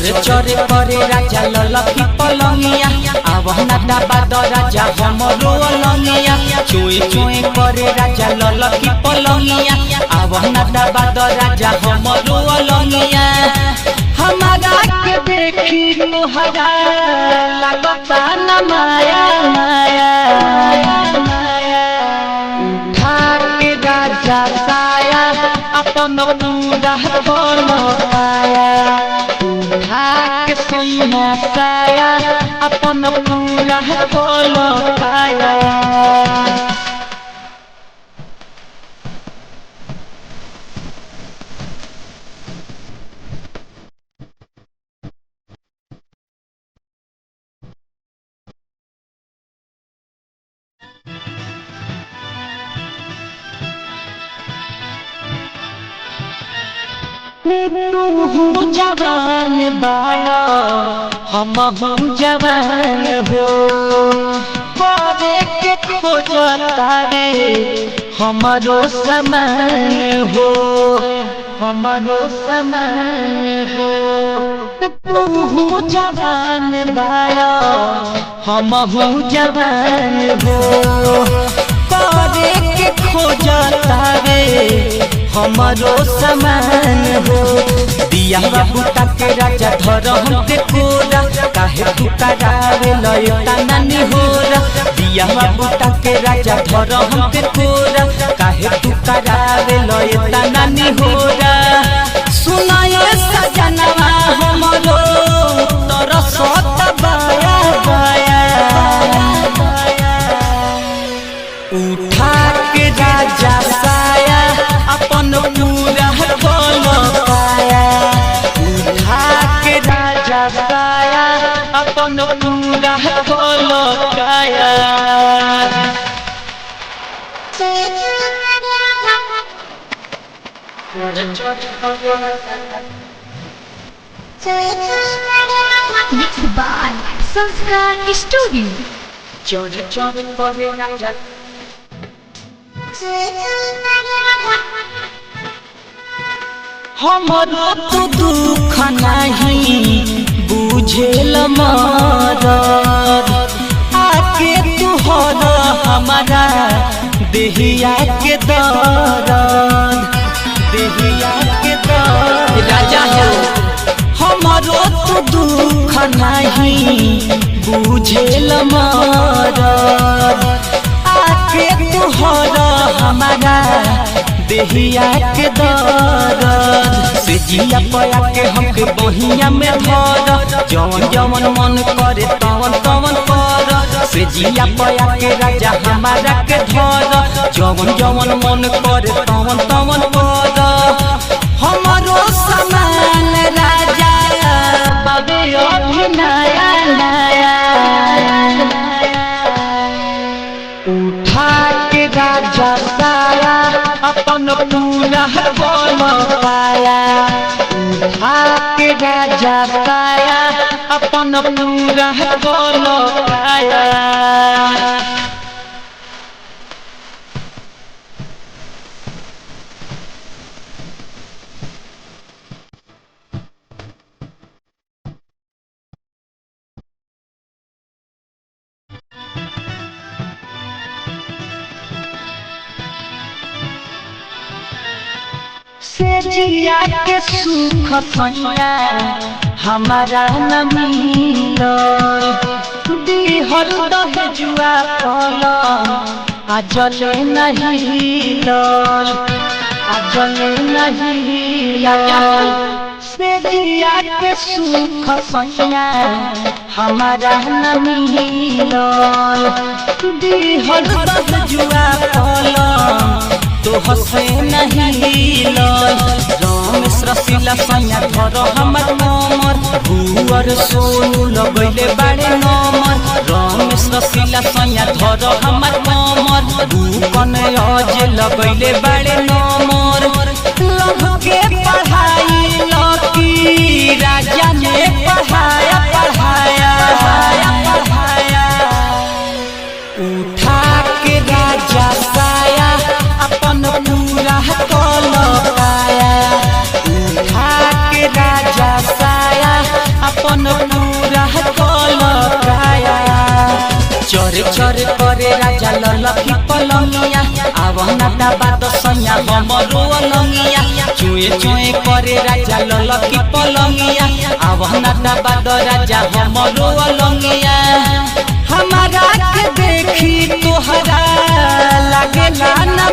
चर चर करे राजा ललकी पलंगिया आवना दाबाद राजा हमरो अलंगिया चोए चोए करे राजा ललकी पलंगिया आवना दाबाद राजा हमरो अलंगिया हमारा के देखी तोहरा लगता न माया माया उठा के राजा साया अपन पूरा बनवाया के सोना साया अपन पूरा बनवाया तू जवान बाया हम जवान हो बाबे के खोजता रे हमारो समान हो हमारो समान हो तू जवान बाया हम जवान हो बाबे के खोजता रे हमारो समान हो दिया बूटा के राजा धर हम के कोरा काहे तू करावे लयता नानी होरा दिया बूटा के राजा धर हम के कोरा काहे तू करावे लयता नानी होरा सुनाए सजनवा हमरो तोर सत बाया बाया उठा के राजा साया अपन पूरा बनवाया उठा के राजा साया अपन पूरा बनवाया Mixed by Sanskar Studio. हमरो तो दुख नहीं बुझेल मरद आके तू हर हमारा देहिया के दर्द देहिया के दर्द राजा हो हमरो तो दुख नहीं बुझेल मरद आके तू हर हमारा देहिया के दर्द से जिया पया के हमके बहिया में धर जवन जवन मन करे तवन तवन कर से जिया पया के राजा हमारा के धर जवन जवन मन करे तवन तवन कर हमारो समान राजा बाबे अभी नया नया उठा के राजा साया अपन पूरा बनवाया उठा के राजा साया अपन पूरा बनवाया से जिया के सुख सैया हमारा न मिलो दिहल दहजुआ पल आजले नहीं लल आजले नहीं से जिया के सुख सैया हमारा न मिलो दिहल दहजुआ पल तो हसे नहीं रमेश रसीला सैया धर हमर नमर भुअर सोनू लगैले बाड़े नमर रमेश रसीला सैया धर हमर नमर भूकन अज लगैले बाड़े नमर लभ के पढ़ाई लकी राजा ने पढ़ाया पढ़ाया पढ़ाया उठा के राजा साया अपन पूरा बनवाया उठा के राजा साया ललकी पलंगिया आवना दबा दसैया हमरो अलंगिया चुए चुए करे राजा ललकी पलंगिया आवना दबा द राजा हमरो अलंगिया हमारा के देखी तोहरा लागेला न